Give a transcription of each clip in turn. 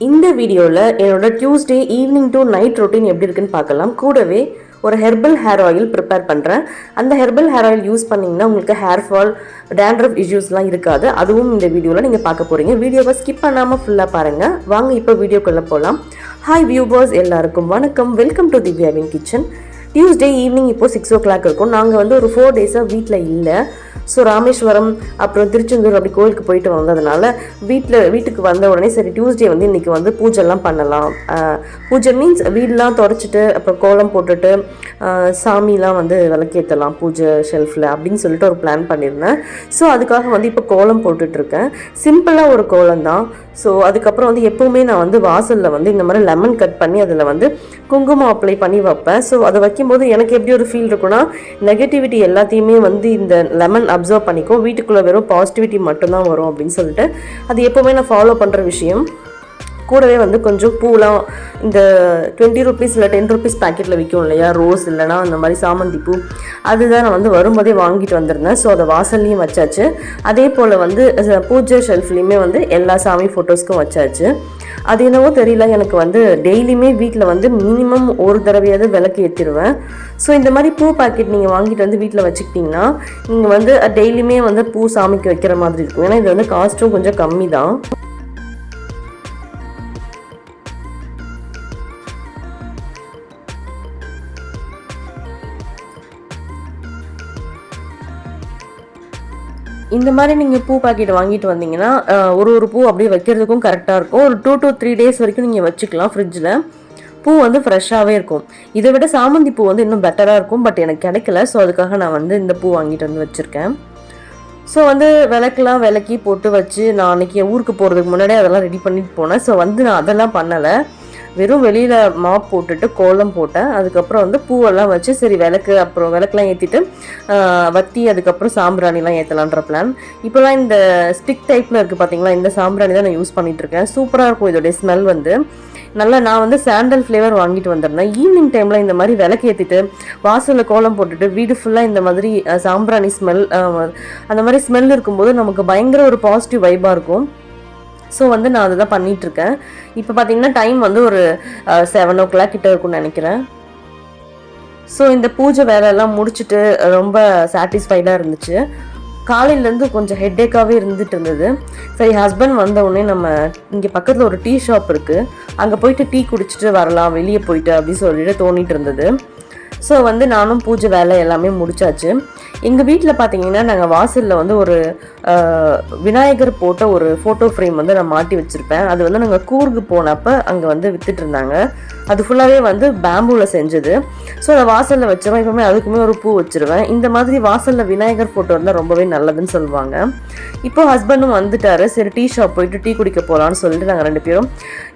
இந்த வீடியோவில் என்னோட Tuesday evening to night routine எப்படி இருக்குன்னு பார்க்கலாம். கூடவே ஒரு ஹெர்பல் ஹேர் ஆயில் ப்ரிப்பேர் பண்ணுறேன். அந்த ஹெர்பல் ஹேர் ஆயில் யூஸ் பண்ணிங்கன்னா உங்களுக்கு ஹேர் ஃபால், டேண்ட்ரஃப் இஷ்யூஸ்லாம் இருக்காது. அதுவும் இந்த வீடியோவில் நீங்கள் பார்க்க போகிறீங்க. வீடியோவை ஸ்கிப் பண்ணாமல் ஃபுல்லாக பாருங்கள். வாங்க இப்போ வீடியோக்குள்ளே போகலாம். ஹாய் வியூவர்ஸ், எல்லாருக்கும் வணக்கம். வெல்கம் டு திவ்யாவின் கிச்சன். டியூஸ்டே ஈவினிங் இப்போது 6 o'clock இருக்கும். நாங்கள் வந்து ஒரு 4 days வீட்டில் இல்லை. ஸோ ராமேஸ்வரம் அப்புறம் திருச்செந்தூர் அப்படி கோயிலுக்கு போயிட்டு வந்ததுனால வீட்டுக்கு வந்த உடனே சரி டியூஸ்டே வந்து இன்றைக்கி வந்து பூஜைலாம் பண்ணலாம். பூஜை மீன்ஸ் வீடெலாம் தொடச்சிட்டு அப்புறம் கோலம் போட்டுட்டு சாமிலாம் வந்து விளக்கேற்றலாம் பூஜை ஷெல்ஃபில் அப்படின்னு சொல்லிட்டு ஒரு பிளான் பண்ணியிருந்தேன். ஸோ அதுக்காக வந்து இப்போ கோலம் போட்டுட்ருக்கேன். சிம்பிளாக ஒரு கோலம் தான். ஸோ அதுக்கப்புறம் வந்து எப்போவுமே நான் வந்து வாசலில் வந்து இந்த மாதிரி லெமன் கட் பண்ணி அதில் வந்து குங்குமம் அப்ளை பண்ணி வைப்பேன். ஸோ அதை வைக்கும்போது எனக்கு எப்படி ஒரு ஃபீல் இருக்குன்னா, நெகட்டிவிட்டி எல்லாத்தையுமே வந்து இந்த லெமன் அப்சர்வ் பண்ணிக்கும், வீட்டுக்குள்ளே வெறும் பாசிட்டிவிட்டி மட்டும்தான் வரும் அப்படின்னு சொல்லிட்டு அது எப்போவுமே நான் ஃபாலோ பண்ணுற விஷயம். கூடவே வந்து கொஞ்சம் பூலாம் இந்த 20 rupees இல்லை 10 rupees பேக்கெட்டில் விற்கும் இல்லையா, ரோஸ் இல்லைனா அந்த மாதிரி சாமந்தி பூ, அதுதான் நான் வந்து வரும்போதே வாங்கிட்டு வந்திருந்தேன். ஸோ அதை வாசல்லையும் வச்சாச்சு. அதே போல் வந்து பூஜை ஷெல்ஃப்லேயுமே வந்து எல்லா சாமி ஃபோட்டோஸ்க்கும் வச்சாச்சு. அது என்னவோ தெரியல, எனக்கு வந்து டெய்லியுமே வீட்டில் வந்து மினிமம் ஒரு தடவையாவது விளக்கு ஏற்றிடுவேன். ஸோ இந்த மாதிரி பூ பாக்கெட் நீங்கள் வாங்கிட்டு வந்து வீட்டில் வச்சுக்கிட்டிங்கன்னா நீங்கள் வந்து டெய்லியுமே வந்து பூ சாமிக்கு வைக்கிற மாதிரி இருக்கும். ஏன்னா இது வந்து காஸ்ட்டும் கொஞ்சம் கம்மி தான். இந்த மாதிரி நீங்கள் பூ பாக்கெட் வாங்கிட்டு வந்தீங்கன்னா ஒரு பூ அப்படியே வைக்கிறதுக்கும் கரெக்டாக இருக்கும். ஒரு 2 to 3 days வரைக்கும் நீங்கள் வச்சுக்கலாம் ஃப்ரிட்ஜில். பூ வந்து ஃப்ரெஷ்ஷாகவே இருக்கும். இதை விட சாமந்தி பூ வந்து இன்னும் பெட்டராக இருக்கும். பட் எனக்கு கிடைக்கல. ஸோ அதுக்காக நான் வந்து இந்த பூ வாங்கிட்டு வந்து வச்சுருக்கேன். ஸோ வந்து விளக்கெலாம் விளக்கி போட்டு வச்சு நான் அன்றைக்கி ஊருக்கு போகிறதுக்கு முன்னாடியே அதெல்லாம் ரெடி பண்ணிட்டு போனேன். ஸோ வந்து நான் அதெல்லாம் பண்ணலை. வெறும் வெளியில் மாப் போட்டுட்டு கோலம் போட்டேன். அதுக்கப்புறம் வந்து பூவெல்லாம் வச்சு சரி விளக்கெலாம் ஏற்றிட்டு வத்தி அதுக்கப்புறம் சாம்பிராணிலாம் ஏற்றலான்ற பிளான். இப்போலாம் இந்த ஸ்டிக் டைப்பில் இருக்குது பார்த்தீங்களா, இந்த சாம்பிராணி தான் நான் யூஸ் பண்ணிகிட்ருக்கேன். சூப்பராக இருக்கும் இதோடைய ஸ்மெல் வந்து நல்லா. நான் வந்து சாண்டல் ஃப்ளேவர் வாங்கிட்டு வந்திருந்தேன். ஈவினிங் டைமில் இந்த மாதிரி விளக்கு ஏற்றிட்டு வாசலில் கோலம் போட்டுட்டு வீடு ஃபுல்லாக இந்த மாதிரி சாம்பிராணி ஸ்மெல் அந்த மாதிரி ஸ்மெல் இருக்கும்போது நமக்கு பயங்கர ஒரு பாசிட்டிவ் வைப்பாக இருக்கும். ஸோ வந்து நான் அதை தான் பண்ணிகிட்ருக்கேன். இப்போ பார்த்தீங்கன்னா டைம் வந்து ஒரு 7 o'clock கிட்ட இருக்கும்னு நினைக்கிறேன். ஸோ இந்த பூஜை வேலையெல்லாம் முடிச்சுட்டு ரொம்ப சாட்டிஸ்ஃபைடாக இருந்துச்சு. காலையிலேருந்து கொஞ்சம் ஹெட்டேக்காகவே இருந்துட்டு இருந்தது. சரி ஹஸ்பண்ட் வந்த உடனே நம்ம இங்கே பக்கத்தில் ஒரு டீ ஷாப் இருக்குது, அங்கே போயிட்டு டீ குடிச்சிட்டு வரலாம் வெளியே போயிட்டு அப்படின்னு சொல்லிட்டு தோணிட்டு இருந்தது. ஸோ வந்து நானும் பூஜை வேலை எல்லாமே முடிச்சாச்சு. எங்கள் வீட்டில் பார்த்தீங்கன்னா நாங்கள் வாசலில் வந்து ஒரு விநாயகர் போட்ட ஒரு ஃபோட்டோ ஃப்ரேம் வந்து நான் மாட்டி வச்சுருப்பேன். அது வந்து நாங்கள் கூர்க்கு போனப்போ அங்கே வந்து விற்றுட்டு இருந்தாங்க. அது ஃபுல்லாகவே வந்து பேம்பூவில் செஞ்சது. ஸோ அதை வாசலில் வச்சுருவேன். எப்பவுமே அதுக்குமே ஒரு பூ வச்சுருவேன். இந்த மாதிரி வாசலில் விநாயகர் ஃபோட்டோ இருந்தால் ரொம்பவே நல்லதுன்னு சொல்லுவாங்க. இப்போ ஹஸ்பண்டும் வந்துட்டார். சரி டீ ஷாப் போயிட்டு டீ குடிக்க போகலான்னு சொல்லிட்டு நாங்கள் 2 பேரும்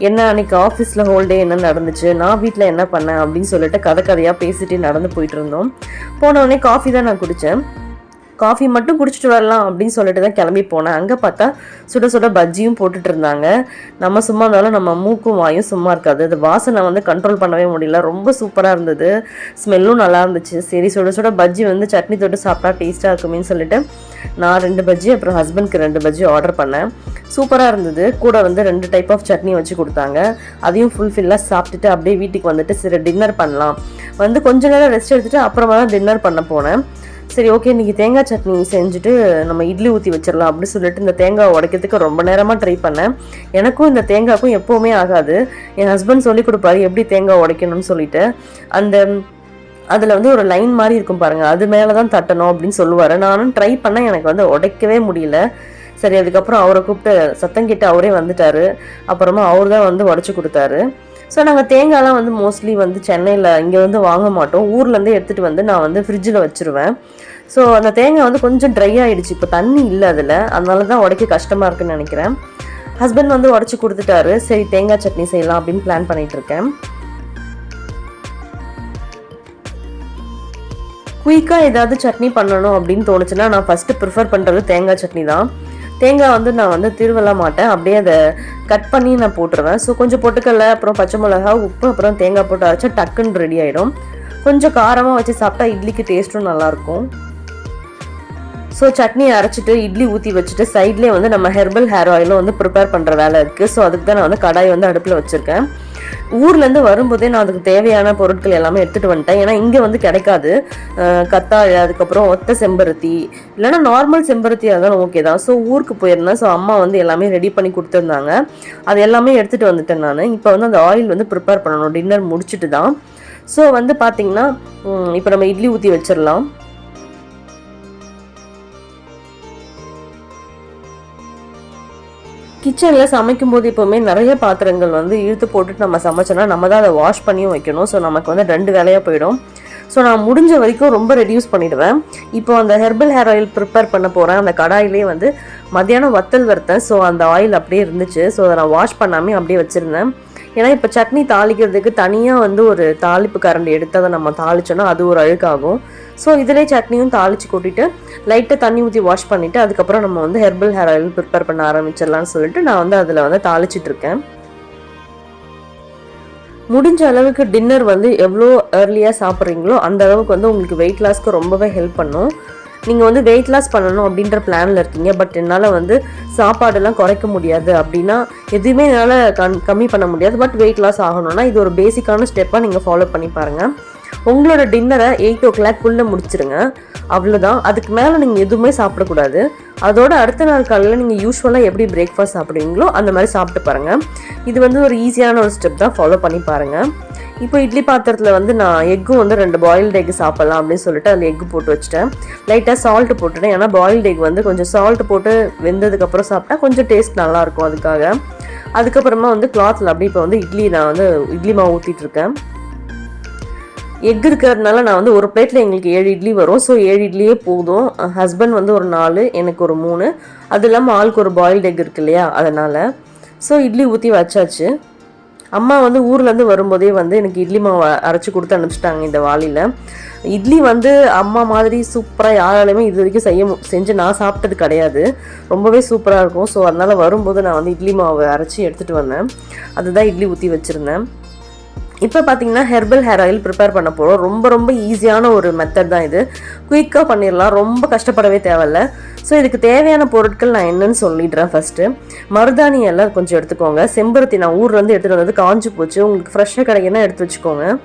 என்ன அன்றைக்கி ஆஃபீஸில் ஹோல் டே என்ன நடந்துச்சு, நான் வீட்டில் என்ன பண்ணேன் அப்படின்னு சொல்லிட்டு கதையாக பேசிட்டு நடந்து போயிட்டு இருந்தோம். போனவுடனே காஃபி தான் நான் குடித்தேன். காஃபி மட்டும் குடிச்சிட்டு வரலாம் அப்படின்னு சொல்லிட்டு தான் கிளம்பி போனேன். அங்கே பார்த்தா சுட சுட பஜ்ஜியும் போட்டுட்டு இருந்தாங்க. நம்ம சும்மா இருந்தாலும் நம்ம மூக்கும் வாயும் சும்மா இருக்காது. அது வாசனை வந்து கண்ட்ரோல் பண்ணவே முடியல. ரொம்ப சூப்பராக இருந்தது. ஸ்மெல்லும் நல்லா இருந்துச்சு. சரி சுட சுட பஜ்ஜி வந்து சட்னி தொட்டு சாப்பிட்டா டேஸ்ட்டாக இருக்குமேன்னு சொல்லிட்டு நான் 2 பஜ்ஜி அப்புறம் ஹஸ்பண்ட்க்கு 2 பஜ்ஜி ஆர்டர் பண்ணேன். சூப்பராக இருந்தது. கூட வந்து 2 டைப் ஆஃப் சட்னி வச்சு கொடுத்தாங்க. அதையும் ஃபுல்ஃபில்லாக சாப்பிட்டுட்டு அப்படியே வீட்டுக்கு வந்துட்டு சரி டின்னர் பண்ணலாம் வந்து கொஞ்ச நேரம் ரெஸ்ட் எடுத்துகிட்டு அப்புறமா தான் டின்னர் பண்ண போனேன். சரி ஓகே இன்றைக்கி தேங்காய் சட்னி செஞ்சுட்டு நம்ம இட்லி ஊற்றி வச்சிடலாம் அப்படின்னு சொல்லிட்டு இந்த தேங்காய் உடைக்கிறதுக்கு ரொம்ப நேரமாக ட்ரை பண்ணேன். எனக்கும் இந்த தேங்காய்க்கும் எப்போவுமே ஆகாது. என் ஹஸ்பண்ட் சொல்லி கொடுப்பாரு எப்படி தேங்காய் உடைக்கணும்னு சொல்லிட்டு. அதில் வந்து ஒரு லைன் மாதிரி இருக்கும் பாருங்கள், அது மேலே தான் தட்டணும் அப்படின்னு சொல்லுவார். நானும் ட்ரை பண்ணேன், எனக்கு வந்து உடைக்கவே முடியல. சரி அதுக்கப்புறம் அவரை கூப்பிட்டு சத்தம் கேட்டு அவரே வந்துட்டார். அப்புறமா அவர் தான் வந்து உடச்சி கொடுத்தாரு. ஸோ நாங்கள் தேங்காய்லாம் வந்து மோஸ்ட்லி வந்து சென்னையில் இங்கே வந்து வாங்க மாட்டோம். ஊர்லேருந்தே எடுத்துகிட்டு வந்து நான் வந்து ஃப்ரிட்ஜில் வச்சுருவேன். ஸோ அந்த தேங்காய் வந்து கொஞ்சம் ட்ரை ஆகிடுச்சு. இப்போ தண்ணி இல்லை அதில், அதனால தான் உடைக்க கஷ்டமாக இருக்குன்னு நினைக்கிறேன். ஹஸ்பண்ட் வந்து உடச்சி கொடுத்துட்டாரு. சரி தேங்காய் சட்னி செய்யலாம் அப்படின்னு பிளான் பண்ணிகிட்ருக்கேன். குயிக்காக ஏதாவது சட்னி பண்ணணும் அப்படின்னு தோணுச்சுன்னா நான் ஃபஸ்ட்டு ப்ரிஃபர் பண்ணுறது தேங்காய் சட்னி தான். தேங்காய் வந்து நான் வந்து திருவல மாட்டேன், அப்படியே அதை கட் பண்ணி நான் போட்டுருவேன். ஸோ கொஞ்சம் பொட்டுக்கடலை அப்புறம் பச்சை மிளகா உப்பு அப்புறம் தேங்காய் போட்டு அரைச்சா டக்குன்னு ரெடி ஆகிடும். கொஞ்சம் காரமாக வச்சு சாப்பிட்டா இட்லிக்கு டேஸ்ட்டும் நல்லாயிருக்கும். ஸோ சட்னி அரைச்சிட்டு இட்லி ஊற்றி வச்சுட்டு சைட்லேயே வந்து நம்ம ஹெர்பல் ஹேர் ஆயிலும் வந்து ப்ரிப்பேர் பண்ணுற வேலை இருக்குது. ஸோ அதுக்கு தான் நான் வந்து கடாய் வந்து அடுப்பில் வச்சுருக்கேன். ஊர்லேருந்து வரும்போதே நான் அதுக்கு தேவையான பொருட்கள் எல்லாமே எடுத்துகிட்டு வந்துட்டேன். ஏன்னா இங்கே வந்து கிடைக்காது. கத்தாழை, அதுக்கப்புறம் ஒத்த செம்பருத்தி, இல்லைனா நார்மல் செம்பருத்தியாக இருந்தாலும் ஓகே தான். ஸோ ஊருக்கு போயிருந்தேன். ஸோ அம்மா வந்து எல்லாமே ரெடி பண்ணி கொடுத்துருந்தாங்க. அது எல்லாமே எடுத்துகிட்டு வந்துட்டேன் நான். இப்போ வந்து அந்த ஆயில் வந்து ப்ரிப்பேர் பண்ணணும், டின்னர் முடிச்சுட்டு தான். ஸோ வந்து பார்த்திங்கன்னா இப்போ நம்ம இட்லி ஊற்றி வச்சிடலாம். கிச்சனில் சமைக்கும் போது எப்போவுமே நிறைய பாத்திரங்கள் வந்து இழுத்து போட்டுட்டு நம்ம சமைச்சோன்னா நம்ம தான் அதை வாஷ் பண்ணியும் வைக்கணும். ஸோ நமக்கு வந்து 2 வேலையாக போயிடும். ஸோ நான் முடிஞ்ச வரைக்கும் ரொம்ப ரெடியூஸ் பண்ணிவிடுவேன். இப்போ அந்த ஹெர்பல் ஹேர் ஆயில் ப்ரிப்பேர் பண்ண போகிறேன். அந்த கடாயிலே வந்து மத்தியானம் வத்தல் வறுத்தேன். ஸோ அந்த ஆயில் அப்படியே இருந்துச்சு. ஸோ அதை நான் வாஷ் பண்ணாமே அப்படியே வச்சுருந்தேன். ஏன்னா இப்போ சட்னி தாளிக்கிறதுக்கு தனியாக வந்து ஒரு தாளிப்பு கரண்டி எடுத்து அதை நம்ம தாளிச்சோன்னா அது ஒரு அழுக்காகும். ஸோ இதிலே சட்னியும் தாளித்து கொட்டிட்டு லைட்டாக தண்ணி ஊற்றி வாஷ் பண்ணிவிட்டு அதுக்கப்புறம் நம்ம வந்து ஹெர்பல் ஹேர் ஆயில் ப்ரிப்பேர் பண்ண ஆரம்பிச்சிடலான்னு சொல்லிட்டு நான் வந்து அதில் வந்து தாளிச்சிட்ருக்கேன். முடிஞ்ச அளவுக்கு டின்னர் வந்து எவ்வளோ ஏர்லியாக சாப்பிட்றீங்களோ அந்த அளவுக்கு வந்து உங்களுக்கு வெயிட் லாஸ்க்கு ரொம்பவே ஹெல்ப் பண்ணும். நீங்கள் வந்து வெயிட் லாஸ் பண்ணணும் அப்படின்ற பிளானில் இருக்கீங்க, பட் என்னால் வந்து சாப்பாடெல்லாம் குறைக்க முடியாது அப்படின்னா எதுவுமே என்னால் கம்மி பண்ண முடியாது, பட் வெயிட் லாஸ் ஆகணும்னா இது ஒரு பேசிக்கான ஸ்டெப்பாக நீங்கள் ஃபாலோ பண்ணி பாருங்கள். உங்களோட டின்னரை 8 o'clock முடிச்சிருங்க. அவ்வளோதான். அதுக்கு மேலே நீங்கள் எதுவுமே சாப்பிடக்கூடாது. அதோட அடுத்த நாள் காலையில் நீங்கள் யூஸ்வலாக எப்படி பிரேக்ஃபாஸ்ட் சாப்பிடுவீங்களோ அந்த மாதிரி சாப்பிட்டு பாருங்கள். இது வந்து ஒரு ஈஸியான ஒரு ஸ்டெப் தான், ஃபாலோ பண்ணி பாருங்கள். இப்போ இட்லி பாத்திரத்தில் வந்து நான் எக்கும் வந்து 2 பாயில்டு எக் சாப்பிட்லாம் அப்படின்னு சொல்லிட்டு அதில் எக்கு போட்டு வச்சுட்டேன். லைட்டாக சால்ட்டு போட்டுட்டேன். ஏன்னா பாயில்டு எக் வந்து கொஞ்சம் சால்ட்டு போட்டு வெந்ததுக்கப்புறம் சாப்பிட்டா கொஞ்சம் டேஸ்ட் நல்லாயிருக்கும். அதுக்காக அதுக்கப்புறமா வந்து கிளாத்தில் அப்படி இப்போ வந்து நான் வந்து இட்லி மாவு ஊற்றிட்டுருக்கேன். எக் இருக்கிறதுனால நான் வந்து ஒரு பிளேட்டில் எங்களுக்கு 7 இட்லி வரும். ஸோ 7 இட்லியே போதும். ஹஸ்பண்ட் வந்து ஒரு 4, எனக்கு ஒரு 3, அது இல்லாமல் ஆளுக்கு ஒரு பாயில்டு எக் இருக்கு இல்லையா, அதனால். ஸோ இட்லி ஊற்றி வச்சாச்சு. அம்மா வந்து ஊர்லேருந்து வரும்போதே வந்து எனக்கு இட்லி மாவு அரைச்சி கொடுத்து அனுப்பிச்சிட்டாங்க இந்த வாளியில். இட்லி வந்து அம்மா மாதிரி சூப்பராக யாராலுமே இது வரைக்கும் செஞ்சு நான் சாப்பிட்டது கிடையாது. ரொம்பவே சூப்பராக இருக்கும். ஸோ அதனால் வரும்போது நான் வந்து இட்லி மாவு அரைச்சி எடுத்துகிட்டு வந்தேன். அதுதான் இட்லி ஊற்றி வச்சுருந்தேன். இப்போ பார்த்தீங்கன்னா ஹெர்பல் ஹேர் ஆயில் ப்ரிப்பேர் பண்ண போகிறோம். ரொம்ப ஈஸியான ஒரு மெத்தட் தான் இது. குயிக்காக பண்ணிடலாம், ரொம்ப கஷ்டப்படவே தேவையில்ல. ஸோ இதுக்கு தேவையான பொருட்கள் நான் என்னன்னு சொல்லிடுறேன். ஃபஸ்ட்டு மருதாணி இலை கொஞ்சம் எடுத்துக்கோங்க. செம்பருத்தி நான் ஊர்லேருந்து எடுத்துகிட்டு வந்தது காஞ்சி போச்சு, உங்களுக்கு ஃப்ரெஷ்ஷாக கிடைக்குன்னா எடுத்து வச்சுக்கோங்க.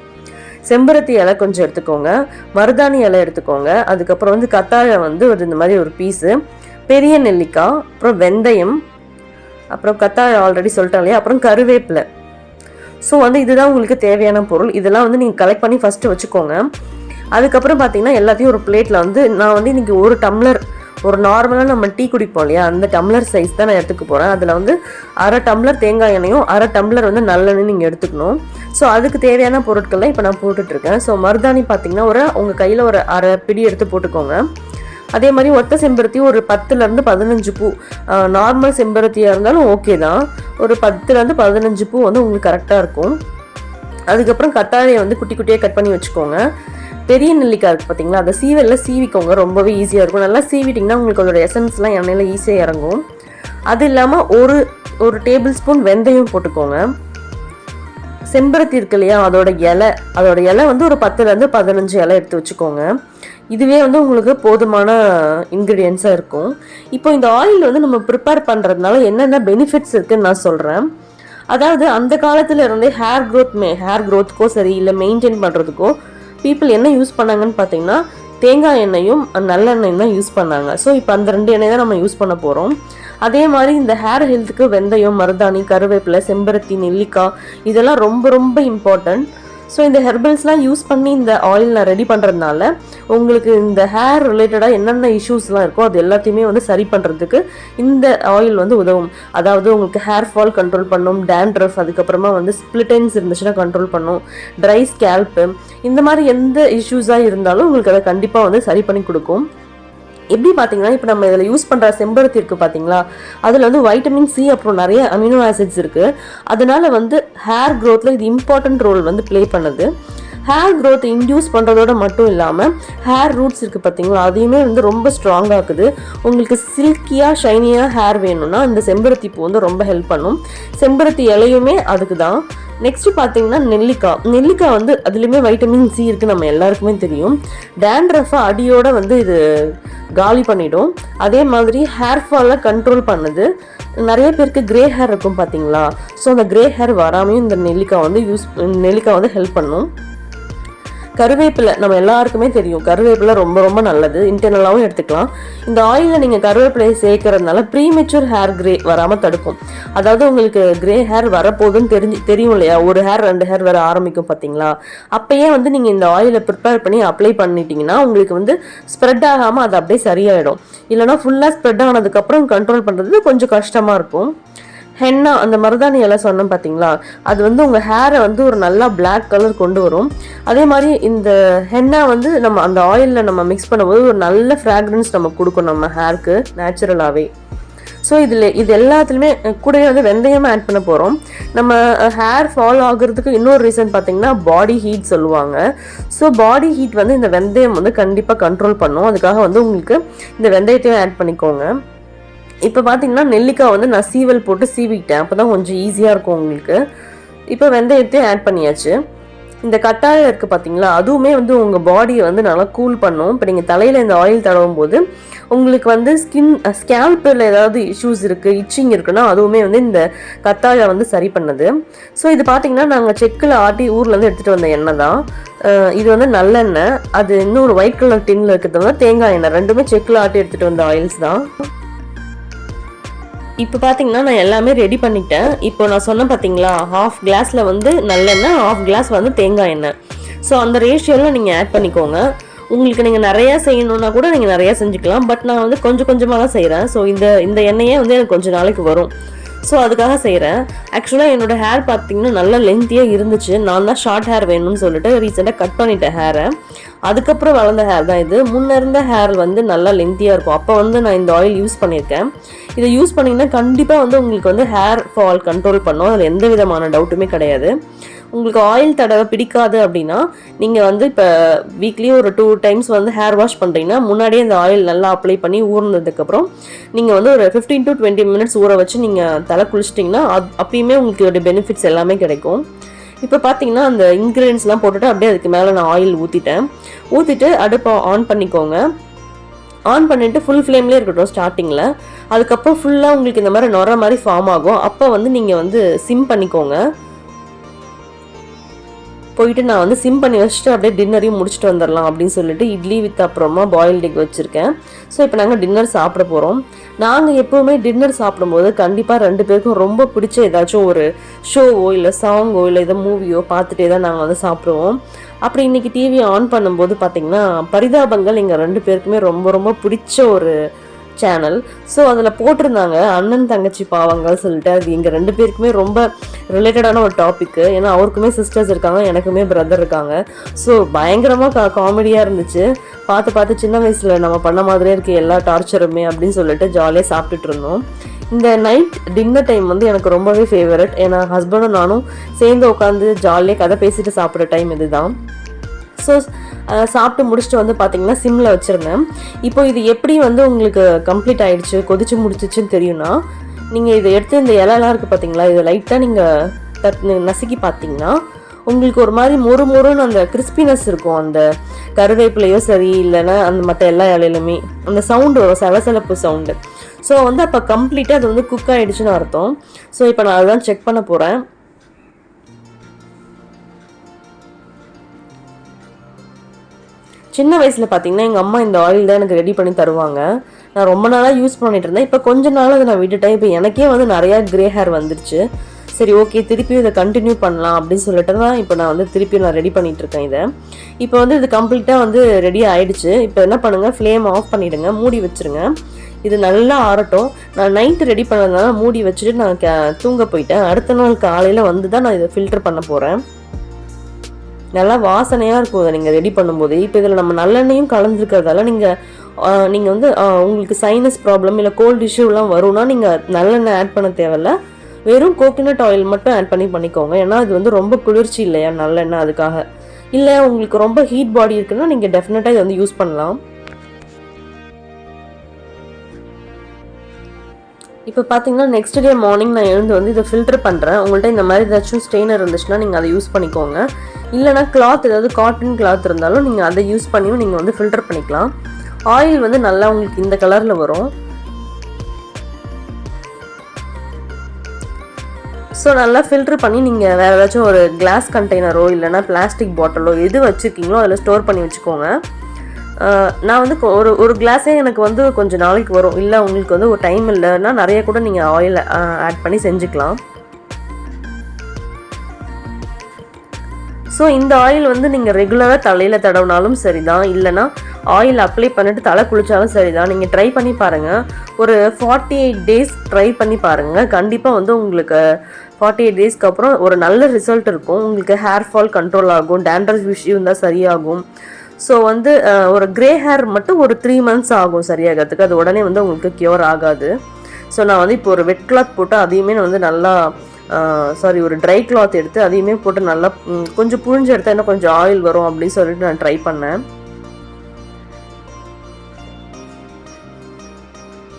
செம்பருத்தி இலை கொஞ்சம் எடுத்துக்கோங்க. மருதாணி இலை எடுத்துக்கோங்க. அதுக்கப்புறம் வந்து கத்தாழை வந்து இந்த மாதிரி ஒரு பீஸு, பெரிய நெல்லிக்காய், அப்புறம் வெந்தயம், அப்புறம் கத்தாழை ஆல்ரெடி சொல்லிட்டேன் இல்லையா, அப்புறம் கருவேப்பிலை. ஸோ வந்து இதுதான் உங்களுக்கு தேவையான பொருள். இதெல்லாம் வந்து நீங்கள் கலெக்ட் பண்ணி ஃபஸ்ட்டு வச்சுக்கோங்க. அதுக்கப்புறம் பார்த்தீங்கன்னா எல்லாத்தையும் ஒரு பிளேட்டில் வந்து நான் வந்து இன்றைக்கி ஒரு டம்ளர், ஒரு நார்மலாக நம்ம டீ குடிப்போம் இல்லையா, அந்த டம்ளர் சைஸ் தான் நான் எடுத்துக்க போகிறேன். அதில் வந்து 1/2 டம்ளர் தேங்காய் எண்ணெயும் 1/2 டம்ளர் வந்து நல்லெண்ணெய் நீங்கள் எடுத்துக்கணும். ஸோ அதுக்கு தேவையான பொருட்கள்லாம் இப்போ நான் போட்டுட்ருக்கேன். ஸோ மருதாணி பார்த்தீங்கன்னா உங்கள் கையில் ஒரு 1/2 பிடி எடுத்து போட்டுக்கோங்க. அதே மாதிரி ஒத்த செம்பருத்தி ஒரு 10லேருந்து 15 பூ, நார்மல் செம்பருத்தியாக இருந்தாலும் ஓகே தான். ஒரு 10லேருந்து 15 பூ வந்து உங்களுக்கு கரெக்டாக இருக்கும். அதுக்கப்புறம் கத்தாழையை வந்து குட்டி குட்டியாக கட் பண்ணி வச்சுக்கோங்க. பெரிய நெல்லிக்காய் இருக்குது பார்த்தீங்களா, அதை சீவிக்கோங்க. ரொம்பவே ஈஸியாக இருக்கும். நல்லா சீவிட்டிங்கன்னா உங்களுக்கு அதோட எசன்ஸ்லாம் எண்ணெயில் ஈஸியாக இறங்கும். அது இல்லாமல் ஒரு டேபிள் ஸ்பூன் வெந்தயம் போட்டுக்கோங்க. செம்பருத்தி இருக்கு இல்லையா, அதோட இலை வந்து ஒரு 10லேருந்து 15 இலை எடுத்து வச்சுக்கோங்க. இதுவே வந்து உங்களுக்கு போதுமான இன்க்ரீடியன்ஸாக இருக்கும். இப்போ இந்த ஆயில் வந்து நம்ம ப்ரிப்பேர் பண்ணுறதுனால என்னென்ன பெனிஃபிட்ஸ் இருக்குதுன்னு நான் சொல்கிறேன். அதாவது அந்த காலத்தில் இருந்தே ஹேர் க்ரோத்துக்கோ சரி இல்லை மெயின்டைன் பண்ணுறதுக்கோ பீப்புள் என்ன யூஸ் பண்ணாங்கன்னு பார்த்தீங்கன்னா தேங்காய் எண்ணெயும் நல்லெண்ணெயும் தான் யூஸ் பண்ணாங்க. ஸோ இப்போ அந்த 2 எண்ணெய் தான் நம்ம யூஸ் பண்ண போகிறோம். அதே மாதிரி இந்த ஹேர் ஹெல்த்துக்கு வெந்தயம், மருதாணி, கருவேப்பிலை, செம்பருத்தி, நெல்லிக்காய் இதெல்லாம் ரொம்ப இம்பார்ட்டன்ட். ஸோ இந்த ஹெர்பல்ஸ்லாம் யூஸ் பண்ணி இந்த ஆயில் நான் ரெடி பண்ணுறதுனால உங்களுக்கு இந்த ஹேர் ரிலேட்டடாக என்னென்ன இஷ்யூஸ்லாம் இருக்கோ அது எல்லாத்தையுமே வந்து சரி பண்ணுறதுக்கு இந்த ஆயில் வந்து உதவும். அதாவது உங்களுக்கு ஹேர் ஃபால் கண்ட்ரோல் பண்ணும், டேண்ட்ரஃப், அதுக்கப்புறமா வந்து ஸ்ப்ளிட் எண்ட்ஸ் இருந்துச்சுன்னா கண்ட்ரோல் பண்ணும், ட்ரை ஸ்கேல்ப்பு, இந்த மாதிரி எந்த இஷ்யூஸாக இருந்தாலும் உங்களுக்கு அதை கண்டிப்பாக வந்து சரி பண்ணி கொடுக்கும். எப்படி பார்த்தீங்கன்னா இப்போ நம்ம இதில் யூஸ் பண்ணுற செம்பருத்தி இருக்குது பார்த்தீங்களா, அதில் வந்து வைட்டமின் சி அப்புறம் நிறைய அமினோ ஆசிட்ஸ் இருக்குது. அதனால வந்து ஹேர் க்ரோத்தில் இது இம்பார்ட்டன்ட் ரோல் வந்து ப்ளே பண்ணுது. ஹேர் க்ரோத்தை இன்டியூஸ் பண்ணுறதோட மட்டும் இல்லாமல் ஹேர் ரூட்ஸ் இருக்குது பார்த்தீங்களா, அதையுமே வந்து ரொம்ப ஸ்ட்ராங்காக இருக்குது. உங்களுக்கு சில்கியாக ஷைனியாக ஹேர் வேணும்னா இந்த செம்பருத்தி பூ வந்து ரொம்ப ஹெல்ப் பண்ணும். செம்பருத்தி இலையுமே அதுக்கு தான். நெக்ஸ்ட் பார்த்தீங்கன்னா நெல்லிக்காய் வந்து அதுலேயுமே வைட்டமின் சி இருக்குது, நம்ம எல்லாருக்குமே தெரியும். டேண்ட்ரஃபை அடியோட வந்து இது காலி பண்ணிடும். அதே மாதிரி ஹேர் ஃபாலை கண்ட்ரோல் பண்ணுது. நிறைய பேருக்கு கிரே ஹேர் இருக்கும் பார்த்தீங்களா, ஸோ அந்த கிரே ஹேர் வராமையும் இந்த நெல்லிக்காய் வந்து ஹெல்ப் பண்ணும். கருவேப்பிலை நம்ம எல்லாருக்குமே தெரியும், கருவேப்பிலை ரொம்ப ரொம்ப நல்லது, இன்டர்னலாகவும் எடுத்துக்கலாம். இந்த ஆயிலில் நீங்கள் கருவேப்பிலையை சேர்க்கறதுனால ப்ரீமெச்சூர் ஹேர் கிரே வராமல் தடுக்கும். அதாவது உங்களுக்கு கிரே ஹேர் வரப்போகுதுன்னு தெரியும் இல்லையா, ஒரு ஹேர் 2 ஹேர் வர ஆரம்பிக்கும் பார்த்தீங்களா, அப்பயே வந்து நீங்கள் இந்த ஆயிலை ப்ரிப்பேர் பண்ணி அப்ளை பண்ணிட்டீங்கன்னா உங்களுக்கு வந்து ஸ்ப்ரெட் ஆகாமல் அது அப்படியே சரியாயிடும். இல்லைனா ஃபுல்லாக ஸ்ப்ரெட் ஆனதுக்கப்புறம் கண்ட்ரோல் பண்ணுறது கொஞ்சம் கஷ்டமாக இருக்கும். ஹென்னா அந்த மருதாணி எல்லாம் சொன்னோம் பார்த்தீங்களா, அது வந்து உங்கள் ஹேரை வந்து ஒரு நல்லா பிளாக் கலர் கொண்டு வரும். அதே மாதிரி இந்த ஹென்னா வந்து நம்ம அந்த ஆயிலில் நம்ம மிக்ஸ் பண்ணும்போது ஒரு நல்ல ஃப்ராக்ரன்ஸ் நமக்கு கொடுக்கும் நம்ம ஹேருக்கு நேச்சுரலாகவே. ஸோ இது எல்லாத்துலேயுமே கூடவே வந்து வெந்தயமாக ஆட் பண்ண போகிறோம். நம்ம ஹேர் ஃபால் ஆகுறதுக்கு இன்னொரு ரீசன் பார்த்தீங்கன்னா பாடி ஹீட் சொல்லுவாங்க. ஸோ பாடி ஹீட் வந்து இந்த வெந்தயம் வந்து கண்டிப்பாக கண்ட்ரோல் பண்ணும். அதுக்காக வந்து உங்களுக்கு இந்த வெந்தயத்தையும் ஆட் பண்ணிக்கோங்க. இப்போ பார்த்தீங்கன்னா நெல்லிக்காய் வந்து நான் சீவல் போட்டு சீவிக்கிட்டேன், அப்போ தான் கொஞ்சம் ஈஸியாக இருக்கும் உங்களுக்கு. இப்போ வெந்தயத்தையும் ஆட் பண்ணியாச்சு. இந்த கட்டாயம் இருக்குது பார்த்தீங்களா, அதுவுமே வந்து உங்கள் பாடியை வந்து நல்லா கூல் பண்ணும். இப்போ நீங்கள் தலையில் இந்த ஆயில் தடவும் போது உங்களுக்கு வந்து ஸ்கேல்பில் ஏதாவது இஷ்யூஸ் இருக்குது, இச்சிங் இருக்குன்னா அதுவுமே வந்து இந்த கத்தாழை வந்து சரி பண்ணுது. ஸோ இது பார்த்தீங்கன்னா நாங்கள் செக்கில் ஆட்டி ஊர்லேருந்து எடுத்துகிட்டு வந்த எண்ணெய் தான். இது வந்து நல்லெண்ணெய், அது இன்னும் ஒரு ஒயிட் கலர் டின்னில் இருக்கிறது வந்து தேங்காய் எண்ணெய், ரெண்டுமே செக்கில் ஆட்டி எடுத்துகிட்டு வந்த ஆயில்ஸ் தான். இப்போ பார்த்தீங்கன்னா நான் எல்லாமே ரெடி பண்ணிட்டேன். இப்போ நான் சொன்னேன் பார்த்தீங்களா, 1/2 கிளாஸில் வந்து நல்லெண்ணெய், 1/2 கிளாஸ் வந்து தேங்காய் எண்ணெய். ஸோ அந்த ரேஷியோவில் நீங்கள் ஆட் பண்ணிக்கோங்க. உங்களுக்கு நீங்கள் நிறையா செய்யணுன்னா கூட நீங்கள் நிறையா செஞ்சுக்கலாம். பட் நான் வந்து கொஞ்சம் கொஞ்சமாக தான் செய்கிறேன். ஸோ இந்த எண்ணெயே வந்து எனக்கு கொஞ்சம் நாளைக்கு வரும். ஸோ அதுக்காக செய்கிறேன். ஆக்சுவலாக என்னோடய ஹேர் பார்த்தீங்கன்னா நல்லா லென்த்தியாக இருந்துச்சு. நான் தான் ஷார்ட் ஹேர் வேணும்னு சொல்லிட்டு ரீசெண்டாக கட் பண்ணிட்டேன் ஹேரை. அதுக்கப்புறம் வளர்ந்த ஹேர் தான் இது. முன்னே இருந்த ஹேர் வந்து நல்லா லென்த்தியாக இருக்கும். அப்போ வந்து நான் இந்த ஆயில் யூஸ் பண்ணியிருக்கேன். இதை யூஸ் பண்ணிங்கன்னா கண்டிப்பாக வந்து உங்களுக்கு வந்து ஹேர் ஃபால் கண்ட்ரோல் பண்ணும், அதில் எந்த விதமான டவுட்டுமே கிடையாது. உங்களுக்கு ஆயில் தடவை பிடிக்காது அப்படின்னா நீங்கள் வந்து இப்போ வீக்லி ஒரு 2 டைம்ஸ் வந்து ஹேர் வாஷ் பண்ணுறீங்கன்னா முன்னாடியே இந்த ஆயில் நல்லா அப்ளை பண்ணி ஊறினதுக்கப்புறம் நீங்கள் வந்து ஒரு 15 to 20 மினிட்ஸ் ஊற வச்சு நீங்கள் தலை குளிச்சிட்டிங்கன்னா அப்பயுமே உங்களுக்கு ஒரு பெனிஃபிட்ஸ் எல்லாமே கிடைக்கும். இப்போ பார்த்தீங்கன்னா அந்த இன்க்ரீடியன்ஸ்லாம் போட்டுட்டு அப்படியே அதுக்கு மேலே நான் ஆயில் ஊற்றிட்டு அடுப்பை ஆன் பண்ணிக்கோங்க. ஆன் பண்ணிவிட்டு ஃபுல் ஃப்ளேம்லேயே இருக்கட்டும் ஸ்டார்டிங்கில். அதுக்கப்புறம் ஃபுல்லாக உங்களுக்கு இந்த மாதிரி நுர மாதிரி ஃபார்ம் ஆகும். அப்போ வந்து நீங்கள் வந்து சிம் பண்ணிக்கோங்க. போயிட்டு நான் வந்து சிம் பண்ணி வச்சுட்டு அப்படியே டின்னரையும் முடிச்சுட்டு வந்துடலாம் அப்படின்னு சொல்லிட்டு இட்லி வித் அப்புறமா பாயில்ட் எக் வச்சுருக்கேன். ஸோ இப்போ நாங்கள் டின்னர் சாப்பிட போகிறோம். நாங்கள் எப்போவுமே டின்னர் சாப்பிடும்போது கண்டிப்பாக 2 பேருக்கும் ரொம்ப பிடிச்ச ஏதாச்சும் ஒரு ஷோவோ இல்லை சாங்கோ இல்லை ஏதோ மூவியோ பார்த்துட்டே தான் நாங்கள் வந்து சாப்பிடுவோம். அப்படி இன்றைக்கி டிவி ஆன் பண்ணும்போது பார்த்திங்கன்னா பரிதாபங்கள் எங்கள் 2 பேருக்குமே ரொம்ப ரொம்ப பிடிச்ச ஒரு சேனல். ஸோ அதில் போட்டிருந்தாங்க அண்ணன் தங்கச்சி பாவங்கள் சொல்லிட்டு. அது எங்கள் 2 பேருக்குமே ரொம்ப ரிலேட்டடான ஒரு டாப்பிக்கு. ஏன்னா அவருக்குமே சிஸ்டர்ஸ் இருக்காங்க, எனக்குமே பிரதர் இருக்காங்க. ஸோ பயங்கரமாக காமெடியாக இருந்துச்சு. பார்த்து சின்ன வயசில் நம்ம பண்ண மாதிரியே இருக்குது எல்லா டார்ச்சருமே அப்படின்னு சொல்லிட்டு ஜாலியாக சாப்பிட்டுட்டு இருந்தோம். இந்த நைட் டின்னர் டைம் வந்து எனக்கு ரொம்பவே ஃபேவரட். ஏன்னா ஹஸ்பண்டும் நானும் சேர்ந்து உட்காந்து ஜாலியாக கதை பேசிட்டு சாப்பிட்ற டைம் இதுதான். ஸோ சாப்பிட்டு முடிச்சுட்டு வந்து பார்த்தீங்கன்னா சிம்மில் வச்சுருந்தேன். இப்போ இது எப்படி வந்து உங்களுக்கு கம்ப்ளீட் ஆகிடுச்சு கொதிச்சு முடிச்சிச்சுன்னு தெரியும்னா, நீங்கள் இதை எடுத்து இந்த இலையெல்லாம் இருக்குது பார்த்தீங்களா, இதை லைட்டாக நீங்கள் நசுக்கி பார்த்தீங்கன்னா உங்களுக்கு ஒரு மாதிரி மொறுன்னு அந்த கிறிஸ்பினஸ் இருக்கும். அந்த கருவேப்பிலையோ சரி இல்லைன்னா அந்த மற்ற எல்லா இலையிலுமே அந்த சவுண்டு வரும், சலசலப்பு சவுண்டு. ஸோ வந்து அப்போ கம்ப்ளீட்டாக அது வந்து குக் ஆகிடுச்சுன்னு அர்த்தம். ஸோ இப்போ நான் அதுதான் செக் பண்ண போகிறேன். சின்ன வயசில் பார்த்தீங்கன்னா எங்கள் அம்மா இந்த ஆயில் தான் எனக்கு ரெடி பண்ணி தருவாங்க. நான் ரொம்ப நாளாக யூஸ் பண்ணிட்டு இருந்தேன். இப்போ கொஞ்ச நாள் அதை நான் விட்டுட்டேன். இப்போ எனக்கே வந்து நிறையா கிரே ஹேர் வந்துருச்சு. சரி ஓகே, திருப்பியும் இதை கண்டினியூ பண்ணலாம் அப்படின்னு சொல்லிட்டு தான் இப்போ நான் வந்து திருப்பியும் நான் ரெடி பண்ணிகிட்ருக்கேன் இதை. இப்போ வந்து இது கம்ப்ளீட்டாக வந்து ரெடி ஆகிடுச்சு. இப்போ என்ன பண்ணுங்கள், ஃப்ளேம் ஆஃப் பண்ணிவிடுங்க, மூடி வச்சுருங்க. இது நல்லா ஆறட்டும். நான் நைட்டு ரெடி பண்ணதுனால மூடி வச்சுட்டு நான் தூங்க போயிட்டேன். அடுத்த நாள் காலையில் வந்து தான் நான் இதை ஃபில்டர் பண்ண போகிறேன். நல்லா வாசனையாக இருக்கும் இதை நீங்கள் ரெடி பண்ணும்போது. இப்போ இதில் நம்ம நல்லெண்ணையும் கலந்துருக்கிறதால நீங்கள் வந்து உங்களுக்கு சைனஸ் ப்ராப்ளம் இல்லை கோல்டு இஷ்யூலாம் வரும்னா நீங்கள் நல்லெண்ணெய் ஆட் பண்ண தேவையில்ல, வெறும் கோகோனட் ஆயில் மட்டும் ஆட் பண்ணிக்கோங்க. ஏன்னா அது வந்து ரொம்ப குளிர்ச்சி இல்லையா நல்லெண்ணெய், அதுக்காக. இல்லை உங்களுக்கு ரொம்ப ஹீட் பாடி இருக்குன்னா நீங்கள் டெஃபினட்டாக இதை வந்து யூஸ் பண்ணலாம். இப்போ பார்த்தீங்கன்னா நெக்ஸ்ட் டே மார்னிங் நான் எழுந்து வந்து இதை ஃபில்டர் பண்ணுறேன். உங்கள்கிட்ட இந்த மாதிரி ஏதாச்சும் ஸ்ட்ரெயினர் இருந்துச்சுன்னா நீங்கள் அதை யூஸ் பண்ணிக்கோங்க. இல்லைனா கிளாத் ஏதாவது காட்டன் கிளாத் இருந்தாலும் நீங்கள் அதை யூஸ் பண்ணியும் நீங்கள் வந்து ஃபில்டர் பண்ணிக்கலாம். ஆயில் வந்து நல்லா உங்களுக்கு இந்த கலரில் வரும். ஸோ நல்லா ஃபில்ட்ரு பண்ணி நீங்கள் வேறு ஏதாச்சும் ஒரு கிளாஸ் கண்டெய்னரோ இல்லைனா பிளாஸ்டிக் பாட்டிலோ எது வச்சுருக்கீங்களோ அதில் ஸ்டோர் பண்ணி வச்சுக்கோங்க. நான் வந்து ஒரு கிளாஸே எனக்கு வந்து கொஞ்சம் நாளைக்கு வரும். இல்லை உங்களுக்கு வந்து ஒரு டைம் இல்லைன்னா நிறைய கூட நீங்கள் ஆயில் ஆட் பண்ணி செஞ்சுக்கலாம். ஸோ இந்த ஆயில் வந்து நீங்கள் ரெகுலராக தலையில் தடவினாலும் சரி தான், இல்லைனா ஆயில் அப்ளை பண்ணிவிட்டு தலை குளித்தாலும் சரி தான். நீங்கள் ட்ரை பண்ணி பாருங்கள். ஒரு 48 டேஸ் ட்ரை பண்ணி பாருங்கள். கண்டிப்பாக வந்து உங்களுக்கு 48 டேஸ்க்கு அப்புறம் ஒரு நல்ல ரிசல்ட் இருக்கும். உங்களுக்கு ஹேர் ஃபால் கண்ட்ரோல் ஆகும், டேண்ட்ரஃப் இஷ்யூ இருந்தால் சரியாகும். ஸோ வந்து ஒரு கிரே ஹேர் மட்டும் ஒரு 3 months ஆகும் சரியாகிறதுக்கு. அது உடனே வந்து உங்களுக்கு க்யூர் ஆகாது. ஸோ நான் வந்து இப்போ ஒரு வெட் கிளாத் போட்டு அதையுமே வந்து நல்லா ஒரு ட்ரை கிளாத் எடுத்து அதையுமே போட்டு நல்லா கொஞ்சம் புழிஞ்சு எடுத்தால் இன்னும் கொஞ்சம் ஆயில் வரும் அப்படின்னு சொல்லிட்டு நான் ட்ரை பண்ணேன்.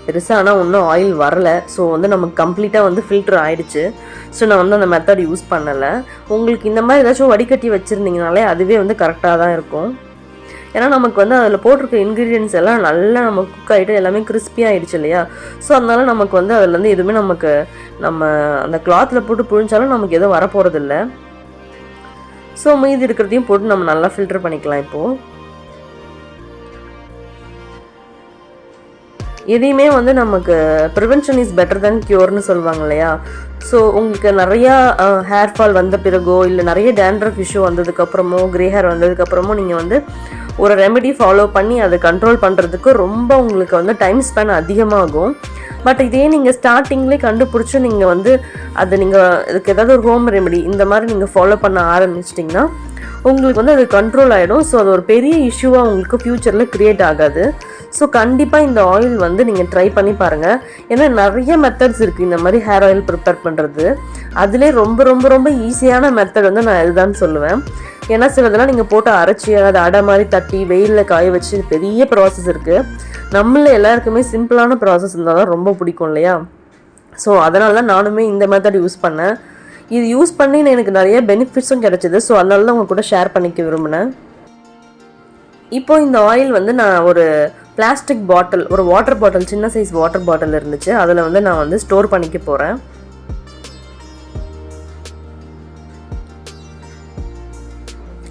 பெருசாக ஆனால் ஒன்றும் ஆயில் வரலை. ஸோ வந்து நமக்கு கம்ப்ளீட்டாக வந்து ஃபில்டர் ஆகிடுச்சு. ஸோ நான் வந்து அந்த மெத்தட் யூஸ் பண்ணலை. உங்களுக்கு இந்த மாதிரி ஏதாச்சும் வடிகட்டி வச்சுருந்தீங்கனாலே அதுவே வந்து கரெக்டாக தான் இருக்கும். ஏன்னா நமக்கு வந்து அதில் போட்டிருக்க இன்க்ரீடியன்ஸ் எல்லாம் நல்லா நம்ம குக் ஆகிட்டு எல்லாமே கிறிஸ்பியாக ஆகிடுச்சு இல்லையா. ஸோ அதனால நமக்கு வந்து அதுலேருந்து எதுவுமே நம்ம அந்த கிளாத்தில் போட்டு புழிஞ்சாலும் நமக்கு எதுவும் வரப்போகிறது இல்லை. ஸோ மீதி இருக்கிறதையும் போட்டு நம்ம நல்லா ஃபில்டர் பண்ணிக்கலாம். இப்போது எதையுமே வந்து நமக்கு ப்ரிவென்ஷன் இஸ் பெட்டர் தென் க்யூர்னு சொல்லுவாங்க இல்லையா. ஸோ உங்களுக்கு நிறையா ஹேர் ஃபால் வந்த பிறகோ இல்லை நிறைய டேண்ட்ரஃப் இஷ்யூ வந்ததுக்கப்புறமோ கிரே ஹேர் வந்ததுக்கப்புறமோ நீங்கள் வந்து ஒரு ரெமெடி ஃபாலோ பண்ணி அதை கண்ட்ரோல் பண்ணுறதுக்கு ரொம்ப உங்களுக்கு வந்து டைம் ஸ்பென் அதிகமாகும். பட் இதே நீங்கள் ஸ்டார்டிங்லேயே கண்டுபிடிச்சி நீங்கள் வந்து இதுக்கு ஏதாவது ஒரு ஹோம் ரெமெடி இந்த மாதிரி நீங்கள் ஃபாலோ பண்ண ஆரம்பிச்சிட்டிங்கன்னா உங்களுக்கு வந்து அது கண்ட்ரோல் ஆகிடும். ஸோ அது ஒரு பெரிய இஷ்யூவாக உங்களுக்கு ஃப்யூச்சரில் க்ரியேட் ஆகாது. ஸோ கண்டிப்பாக இந்த ஆயில் வந்து நீங்கள் ட்ரை பண்ணி பாருங்கள். ஏன்னா நிறைய மெத்தட்ஸ் இருக்குது இந்த மாதிரி ஹேர் ஆயில் ப்ரிப்பேர் பண்ணுறது. அதிலே ரொம்ப ரொம்ப ரொம்ப ஈஸியான மெத்தட் வந்து நான் இதுதான் சொல்லுவேன். ஏன்னா சிலதெல்லாம் நீங்கள் போட்டு அரைச்சி அதை அடை மாதிரி தட்டி வெயிலில் காய வச்சு பெரிய ப்ராசஸ் இருக்குது. நம்மள எல்லாருக்குமே சிம்பிளான ப்ராசஸ் இருந்தால் தான் ரொம்ப பிடிக்கும் இல்லையா. ஸோ அதனால தான் நானுமே இந்த மெத்தட் யூஸ் பண்ணேன். இது யூஸ் பண்ணி எனக்கு நிறைய பெனிஃபிட்ஸும் கிடைச்சிது. ஸோ அதனால தான் உங்க கூட ஷேர் பண்ணிக்க விரும்பினேன். இப்போ இந்த ஆயில் வந்து நான் ஒரு பிளாஸ்டிக் பாட்டில், ஒரு வாட்டர் பாட்டில், சின்ன சைஸ் வாட்டர் பாட்டில் இருந்துச்சு, அதில் வந்து நான் வந்து ஸ்டோர் பண்ணிக்க போகிறேன்.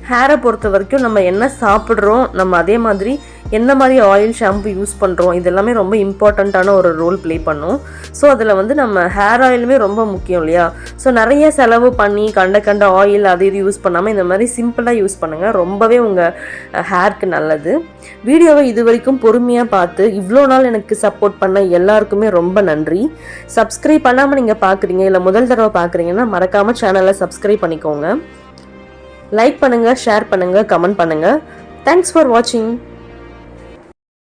ஹேரை பொறுத்த வரைக்கும் நம்ம என்ன சாப்பிட்றோம், நம்ம அதே மாதிரி என்ன மாதிரி ஆயில் ஷாம்பு யூஸ் பண்ணுறோம், இதெல்லாமே ரொம்ப இம்பார்ட்டண்ட்டான ஒரு ரோல் ப்ளே பண்ணும். ஸோ அதில் வந்து நம்ம ஹேர் ஆயிலுமே ரொம்ப முக்கியம் இல்லையா. ஸோ நிறைய செலவு பண்ணி கண்ட ஆயில் அது இது யூஸ் பண்ணாமல் இந்த மாதிரி சிம்பிளாக யூஸ் பண்ணுங்கள். ரொம்பவே உங்கள் ஹேருக்கு நல்லது. வீடியோவை இது வரைக்கும் பொறுமையாக பார்த்து இவ்வளோ நாள் எனக்கு சப்போர்ட் பண்ண எல்லாருக்குமே ரொம்ப நன்றி. சப்ஸ்கிரைப் பண்ணாமல் நீங்கள் பார்க்குறீங்க இல்லை முதல் தடவை பார்க்குறீங்கன்னா மறக்காமல் சேனலை சப்ஸ்கிரைப் பண்ணிக்கோங்க. லைக் பண்ணுங்கள், ஷேர் பண்ணுங்கள், கமெண்ட் பண்ணுங்கள். தேங்க்ஸ் ஃபார் வாட்சிங்.